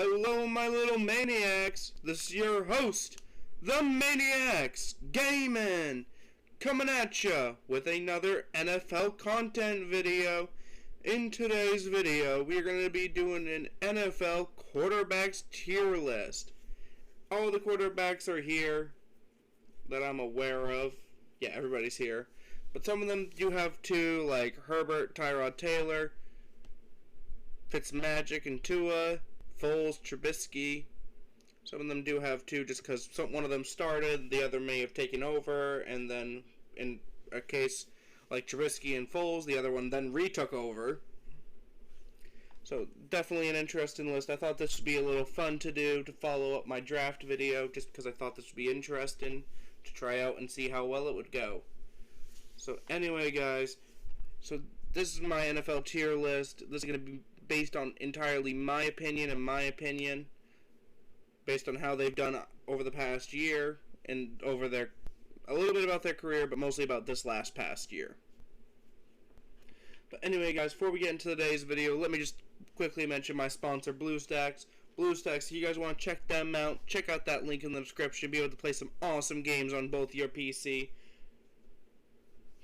Hello, my little maniacs. This is your host, the Maniacs Gaming, coming at ya with another NFL content video. In today's video, we're going to be doing an NFL quarterbacks tier list. All the quarterbacks are here that I'm aware of. Yeah, everybody's here. But some of them do have two, like Herbert, Tyrod Taylor, Fitzpatrick and Tua, Foles, Trubisky. Some of them do have two just because one of them started, the other may have taken over, and then in a case like Trubisky and Foles, the other one then retook over. So definitely an interesting list. I thought this would be a little fun to do, to follow up my draft video, just because I thought this would be interesting to try out and see how well it would go. So anyway, guys, so this is my NFL tier list. This is going to be based on entirely my opinion, based on how they've done over the past year, and over a little bit about their career, but mostly about this past year. But anyway, guys, before we get into today's video, let me just quickly mention my sponsor, BlueStacks. BlueStacks, if you guys want to check them out, check out that link in the description. Be able to play some awesome games on both your PC.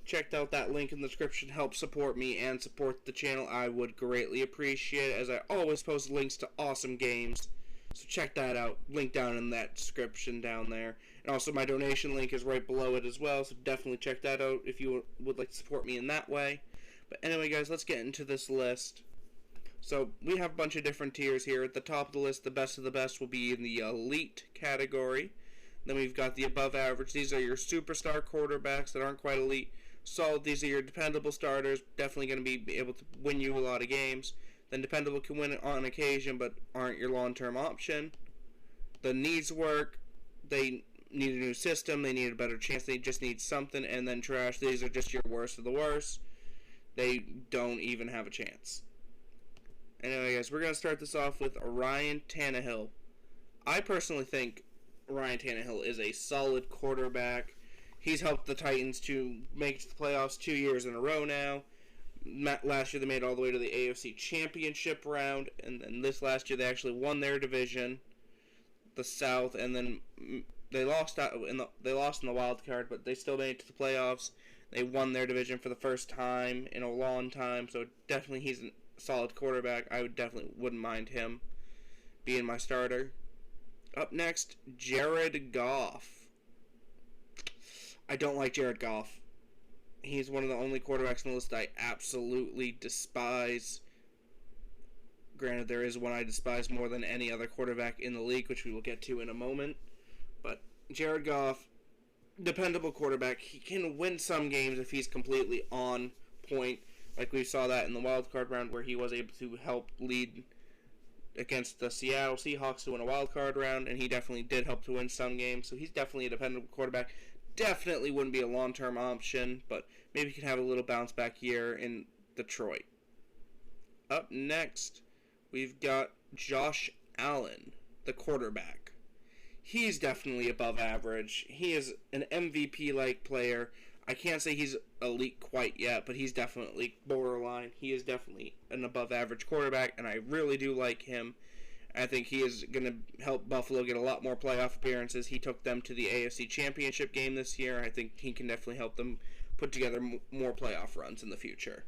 Checked out that link in the description. Help support me and support the channel. I would greatly appreciate it, as I always post links to awesome games. So check that out. Link down in that description down there. And also my donation link is right below it as well, so definitely check that out if you would like to support me in that way. But anyway, guys, let's get into this list. So we have a bunch of different tiers here. At the top of the list, the best of the best will be in the elite category. Then we've got the above average. These are your superstar quarterbacks that aren't quite elite. Solid, these are your dependable starters, definitely going to be able to win you a lot of games. Then dependable can win on occasion, but aren't your long-term option. The needs work, they need a new system, they need a better chance, they just need something. And then trash, these are just your worst of the worst. They don't even have a chance. Anyway, guys, we're going to start this off with Ryan Tannehill. I personally think Ryan Tannehill is a solid quarterback. He's helped the Titans to make it to the playoffs 2 years in a row now. Last year they made it all the way to the AFC Championship round, and then this last year they actually won their division, the South, and then they lost in the wild card, but they still made it to the playoffs. They won their division for the first time in a long time, so definitely he's a solid quarterback. I wouldn't mind him being my starter. Up next, Jared Goff. I don't like Jared Goff. He's one of the only quarterbacks on the list I absolutely despise. Granted, there is one I despise more than any other quarterback in the league, which we will get to in a moment. But Jared Goff, dependable quarterback. He can win some games if he's completely on point. Like we saw that in the wild card round, where he was able to help lead against the Seattle Seahawks to win a wild card round, and he definitely did help to win some games. So he's definitely a dependable quarterback. Definitely wouldn't be a long-term option, but maybe he could have a little bounce-back year in Detroit. Up next, we've got Josh Allen, the quarterback. He's definitely above average. He is an MVP-like player. I can't say he's elite quite yet, but he's definitely borderline. He is definitely an above-average quarterback, and I really do like him. I think he is going to help Buffalo get a lot more playoff appearances. He took them to the AFC Championship game this year. I think he can definitely help them put together more playoff runs in the future.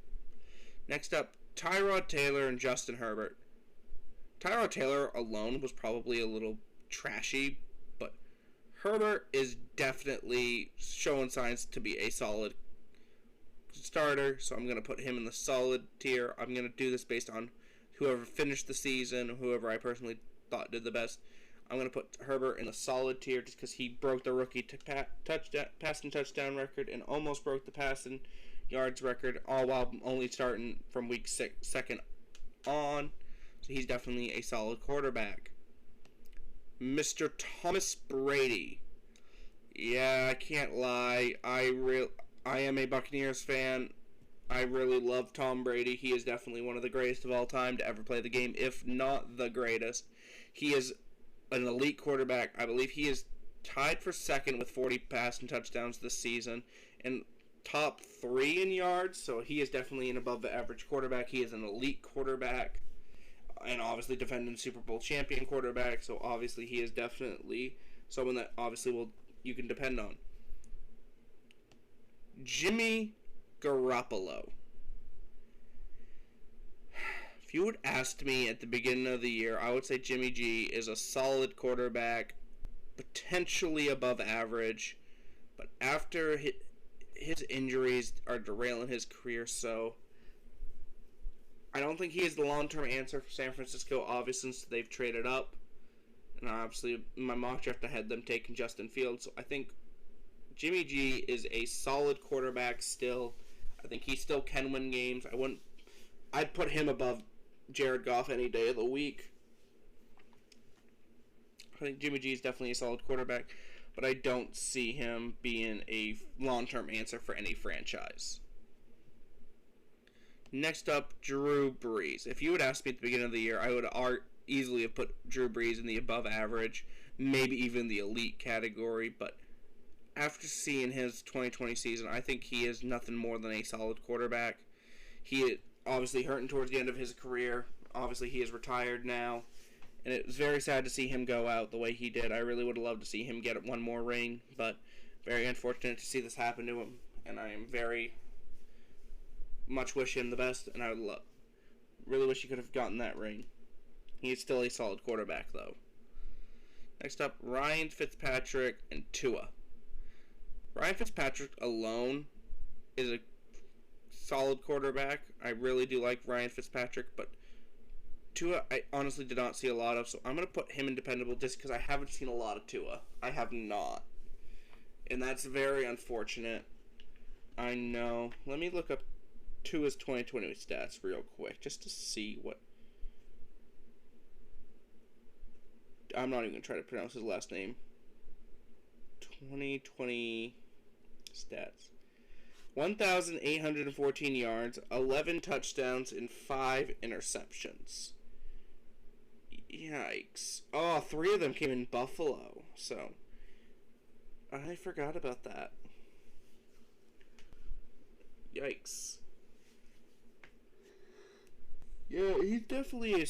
Next up, Tyrod Taylor and Justin Herbert. Tyrod Taylor alone was probably a little trashy, but Herbert is definitely showing signs to be a solid starter, so I'm going to put him in the solid tier. I'm going to do this based on whoever finished the season, whoever I personally thought did the best. I'm going to put Herbert in a solid tier just because he broke the rookie passing touchdown record and almost broke the passing yards record, all while only starting from week 2 on. So he's definitely a solid quarterback. Mr. Thomas Brady. Yeah, I can't lie. I am a Buccaneers fan. I really love Tom Brady. He is definitely one of the greatest of all time to ever play the game, if not the greatest. He is an elite quarterback. I believe he is tied for second with 40 passing touchdowns this season, and top 3 in yards, so he is definitely an above-average quarterback. He is an elite quarterback. And obviously defending Super Bowl champion quarterback, so obviously he is definitely someone that obviously you can depend on. Jimmy Garoppolo. If you had asked me at the beginning of the year, I would say Jimmy G is a solid quarterback, potentially above average, but after his injuries are derailing his career, so I don't think he is the long-term answer for San Francisco, obviously, since they've traded up. And obviously, in my mock draft, I had them taking Justin Fields. So I think Jimmy G is a solid quarterback still. I think he still can win games. I'd put him above Jared Goff any day of the week. I think Jimmy G is definitely a solid quarterback, but I don't see him being a long-term answer for any franchise. Next up, Drew Brees. If you would ask me at the beginning of the year, I would easily have put Drew Brees in the above average, maybe even the elite category, but after seeing his 2020 season, I think he is nothing more than a solid quarterback. He obviously hurting towards the end of his career. Obviously, he is retired now, and it was very sad to see him go out the way he did. I really would have loved to see him get one more ring, but very unfortunate to see this happen to him, and I am very much wish him the best, and I would really wish he could have gotten that ring. He is still a solid quarterback, though. Next up, Ryan Fitzpatrick and Tua. Ryan Fitzpatrick alone is a solid quarterback. I really do like Ryan Fitzpatrick, but Tua I honestly did not see a lot of, so I'm going to put him in dependable just because I haven't seen a lot of Tua. I have not. And that's very unfortunate. I know. Let me look up Tua's 2020 stats real quick just to see what. I'm not even going to try to pronounce his last name. 2020 stats. 1,814 yards, 11 touchdowns, and 5 interceptions. Yikes. Oh, 3 of them came in Buffalo. So, I forgot about that. Yikes. Yeah, he's definitely a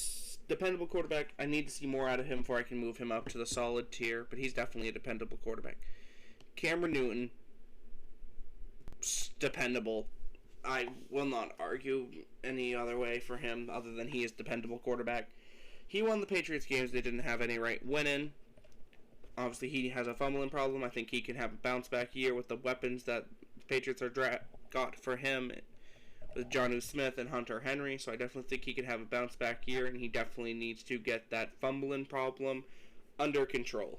dependable quarterback. I need to see more out of him before I can move him up to the solid tier, but he's definitely a dependable quarterback. Cameron Newton, dependable. I will not argue any other way for him other than he is dependable quarterback. He won the Patriots games they didn't have any right winning. Obviously, he has a fumbling problem. I think he can have a bounce-back year with the weapons that the Patriots got for him with Jonnu Smith and Hunter Henry, so I definitely think he can have a bounce-back year, and he definitely needs to get that fumbling problem under control.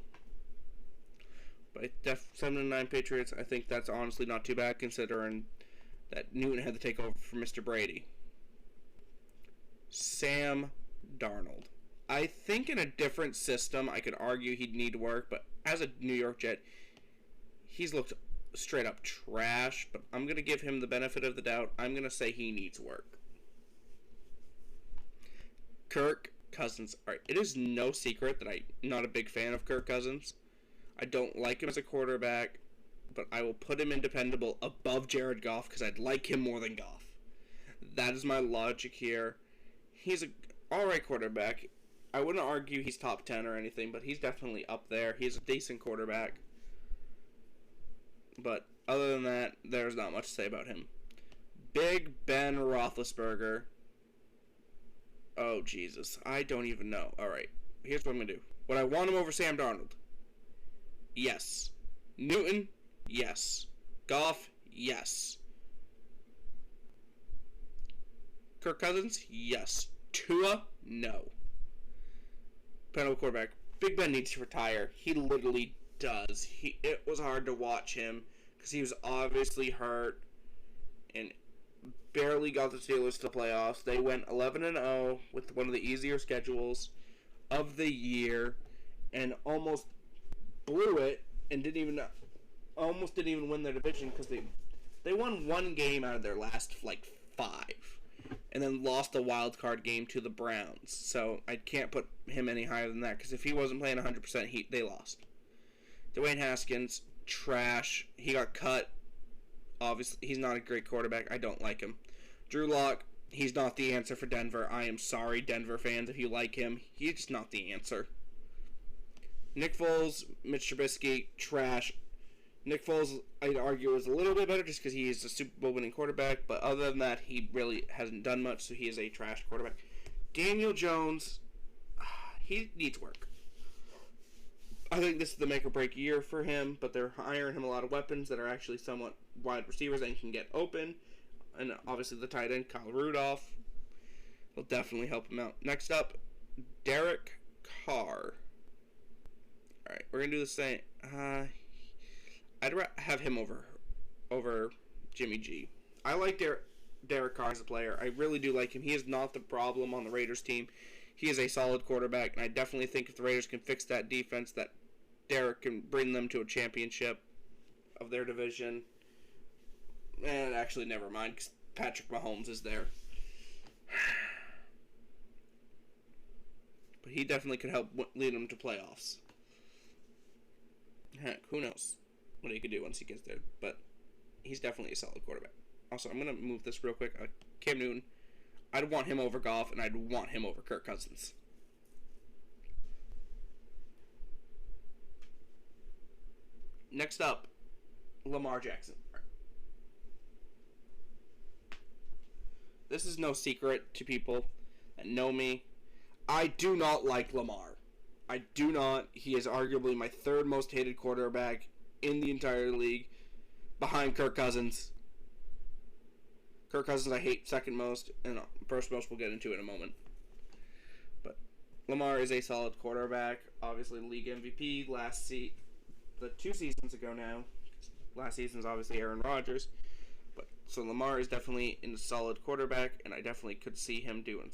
But 7-9 Patriots, I think that's honestly not too bad considering that Newton had to take over for Mr. Brady. Sam Darnold. I think in a different system, I could argue he'd need work, but as a New York Jet, he's looked straight up trash, but I'm going to give him the benefit of the doubt. I'm going to say he needs work. Kirk Cousins. Alright, it is no secret that I'm not a big fan of Kirk Cousins. I don't like him as a quarterback, but I will put him in dependable above Jared Goff because I'd like him more than Goff. That is my logic here. He's an alright quarterback. I wouldn't argue he's top 10 or anything, but he's definitely up there. He's a decent quarterback. But other than that, there's not much to say about him. Big Ben Roethlisberger. Oh, Jesus. I don't even know. Alright, here's what I'm going to do. Would I want him over Sam Darnold? Yes. Newton? Yes. Goff? Yes. Kirk Cousins? Yes. Tua? No. Dependable quarterback. Big Ben needs to retire. He literally does. It was hard to watch him because he was obviously hurt and barely got the Steelers to the playoffs. They went 11-0 with one of the easier schedules of the year and almost blew it and almost didn't even win their division because they won one game out of their last 5 and then lost a wild card game to the Browns. So I can't put him any higher than that because if he wasn't playing 100%, they lost. Dwayne Haskins, trash. He got cut. Obviously, he's not a great quarterback. I don't like him. Drew Lock, He's not the answer for Denver. I am sorry, Denver fans, if you like him. He's just not the answer. Nick Foles, Mitch Trubisky, trash. Nick Foles, I'd argue, is a little bit better just because he is a Super Bowl winning quarterback, but other than that, he really hasn't done much, so he is a trash quarterback. Daniel Jones, he needs work. I think this is the make or break year for him, but they're hiring him a lot of weapons that are actually somewhat wide receivers and can get open. And obviously the tight end, Kyle Rudolph, will definitely help him out. Next up, Derek Carr. Alright, we're going to do the same. I'd have him over Jimmy G. I like Derek Carr as a player. I really do like him. He is not the problem on the Raiders team. He is a solid quarterback, and I definitely think if the Raiders can fix that defense, that Derek can bring them to a championship of their division. And actually, never mind, because Patrick Mahomes is there. But he definitely could help lead them to playoffs. Heck, who knows what he could do once he gets there. But he's definitely a solid quarterback. Also, I'm going to move this real quick. Cam Newton, I'd want him over Goff, and I'd want him over Kirk Cousins. Next up, Lamar Jackson. This is no secret to people that know me. I do not like Lamar. I do not. He is arguably my third most hated quarterback in the entire league, behind Kirk Cousins. Kirk Cousins I hate second most, and first most we'll get into in a moment. But Lamar is a solid quarterback. Obviously, league MVP the 2 seasons ago now. Last season's obviously Aaron Rodgers. So Lamar is definitely a solid quarterback, and I definitely could see him doing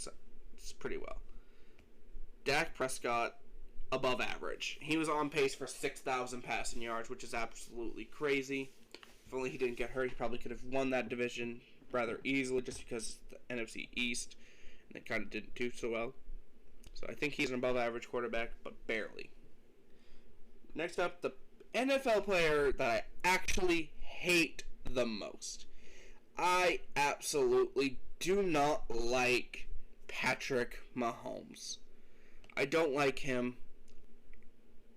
pretty well. Dak Prescott, above average. He was on pace for 6,000 passing yards, which is absolutely crazy. If only he didn't get hurt, he probably could have won that division rather easily just because it's the NFC East, and it kind of didn't do so well. So I think he's an above average quarterback, but barely. Next up, the NFL player that I actually hate the most. I absolutely do not like Patrick Mahomes. I don't like him.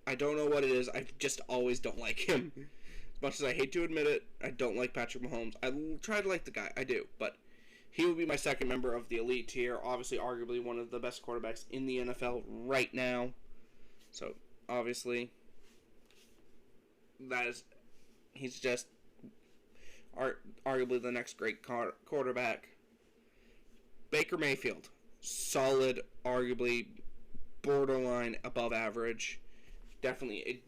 I don't know what it is. I just always don't like him. As much as I hate to admit it, I don't like Patrick Mahomes. I try to like the guy. I do. But he would be my second member of the elite tier. Obviously, arguably one of the best quarterbacks in the NFL right now. So, obviously, he's just arguably the next great quarterback. Baker Mayfield, solid, arguably borderline above average. Definitely,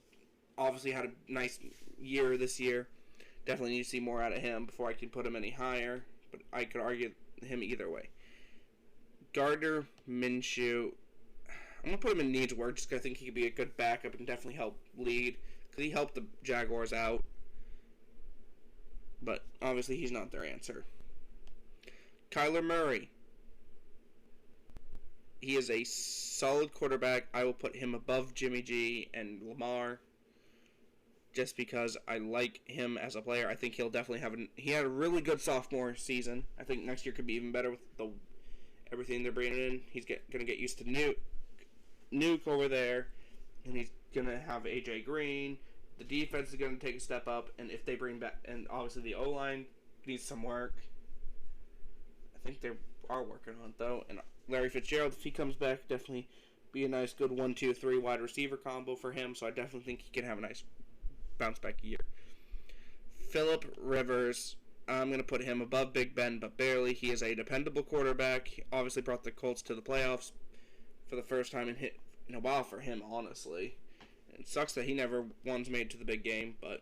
obviously had a nice year this year. Definitely need to see more out of him before I can put him any higher. But I could argue him either way. Gardner Minshew, I'm going to put him in needs work just because I think he could be a good backup and definitely help lead. Because he helped the Jaguars out. But obviously he's not their answer. Kyler Murray. He is a solid quarterback. I will put him above Jimmy G and Lamar. Just because I like him as a player. I think he'll definitely he had a really good sophomore season. I think next year could be even better with everything they're bringing in. He's going to get used to Nuke over there. And he's going to have AJ Green. The defense is going to take a step up, and if they bring back, and obviously the O-line needs some work. I think they are working on it, though. And Larry Fitzgerald, if he comes back, definitely be a nice, good 1-2-3 wide receiver combo for him. So I definitely think he can have a nice bounce back year. Phillip Rivers, I'm going to put him above Big Ben, but barely. He is a dependable quarterback. He obviously brought the Colts to the playoffs for the first time in a while for him, honestly. It sucks that he never once made it to the big game, but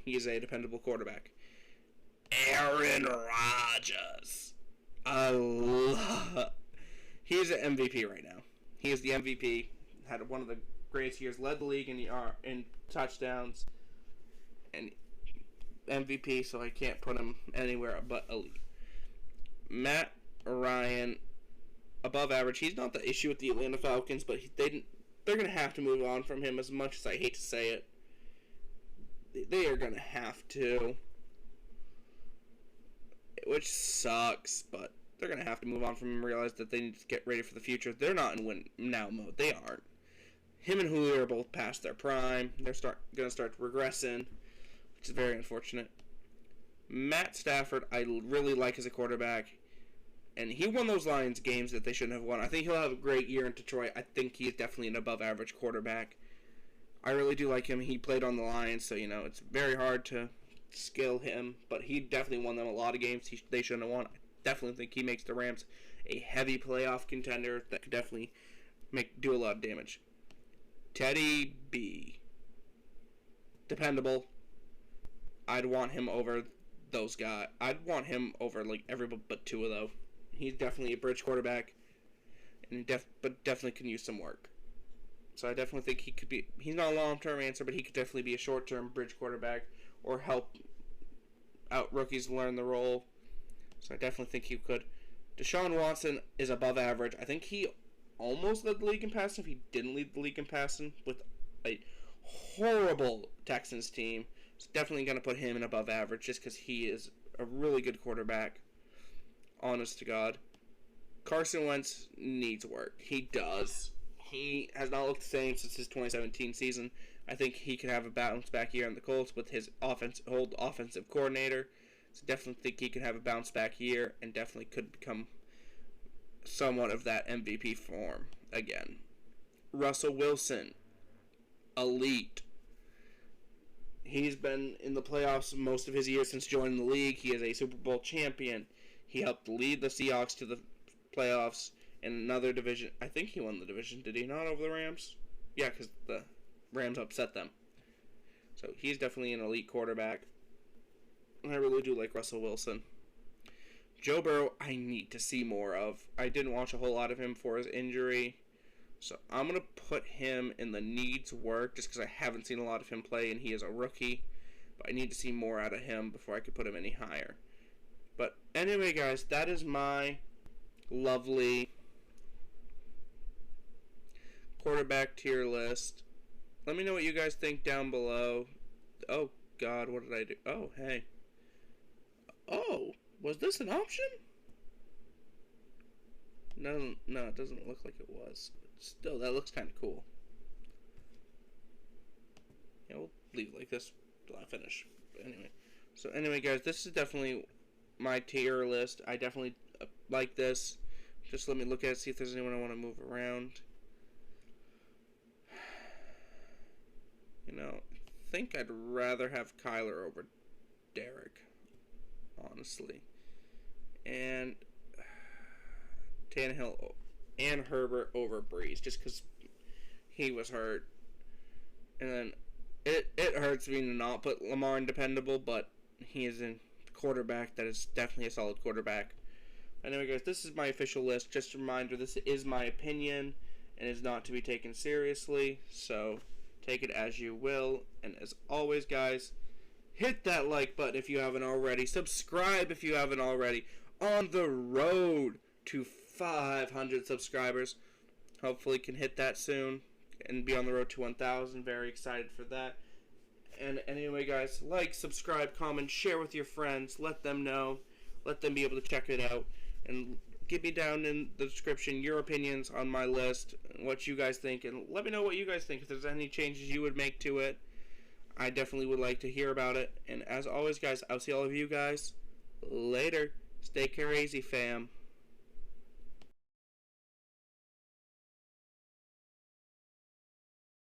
he is a dependable quarterback. Aaron Rodgers. He is an MVP right now. He is the MVP. Had one of the greatest years. Led the league in touchdowns. And MVP, so I can't put him anywhere but elite. Matt Ryan, above average. He's not the issue with the Atlanta Falcons, but they're going to have to move on from him, as much as I hate to say it. They are going to have to. Which sucks, but they're going to have to move on from him and realize that they need to get ready for the future. They're not in win now mode. They aren't. Him and Julio are both past their prime. They're going to start regressing, which is very unfortunate. Matt Stafford, I really like as a quarterback, and he won those Lions games that they shouldn't have won. I think he'll have a great year in Detroit. I think he is definitely an above-average quarterback. I really do like him. He played on the Lions, so, it's very hard to skill him, but he definitely won them a lot of games they shouldn't have won. I definitely think he makes the Rams a heavy playoff contender that could definitely do a lot of damage. Teddy B. Dependable. I'd want him over those guys. I'd want him over everybody but Tua, though. He's definitely a bridge quarterback, and but definitely can use some work. So I definitely think he could be. He's not a long-term answer, but he could definitely be a short-term bridge quarterback or help out rookies learn the role. So I definitely think he could. Desean Watson is above average. I think he almost led the league in passing if he didn't lead the league in passing with a horrible Texans team. It's definitely going to put him in above average just because he is a really good quarterback. Honest to God. Carson Wentz needs work. He does. He has not looked the same since his 2017 season. I think he could have a bounce back year on the Colts with his old offensive coordinator. So definitely think he could have a bounce back year and definitely could become somewhat of that MVP form again. Russell Wilson, elite. He's been in the playoffs most of his years since joining the league. He is a Super Bowl champion. He helped lead the Seahawks to the playoffs in another division. I think he won the division. Did he not over the Rams? Yeah, because the Rams upset them. So he's definitely an elite quarterback. I really do like Russell Wilson. Joe Burrow, I need to see more of. I didn't watch a whole lot of him for his injury. So I'm going to put him in the needs work just because I haven't seen a lot of him play and he is a rookie. But I need to see more out of him before I could put him any higher. But anyway, guys, that is my lovely quarterback tier list. Let me know what you guys think down below. Oh, God, what did I do? Oh, hey. Oh, was this an option? No, it doesn't look like it was. But still, that looks kind of cool. Yeah, we'll leave it like this till I finish. But anyway, guys, this is definitely my tier list. I definitely like this. Just let me look at it, see if there's anyone I want to move around. I think I'd rather have Kyler over Derek, honestly. And Tannehill and Herbert over Brees, just because he was hurt. And then it hurts me to not put Lamar in dependable, but he is a quarterback that is definitely a solid quarterback. Anyway, guys, this is my official list. Just a reminder, this is my opinion and is not to be taken seriously, so take it as you will. And as always, guys, hit that like button if you haven't already. Subscribe if you haven't already. On the road to 500 subscribers. Hopefully can hit that soon and be on the road to 1,000. Very excited for that. And anyway, guys, like, subscribe, comment, share with your friends. Let them know. Let them be able to check it out. And give me down in the description your opinions on my list, what you guys think, and let me know what you guys think. If there's any changes you would make to it, I definitely would like to hear about it. And as always, guys, I'll see all of you guys later. Stay crazy, fam.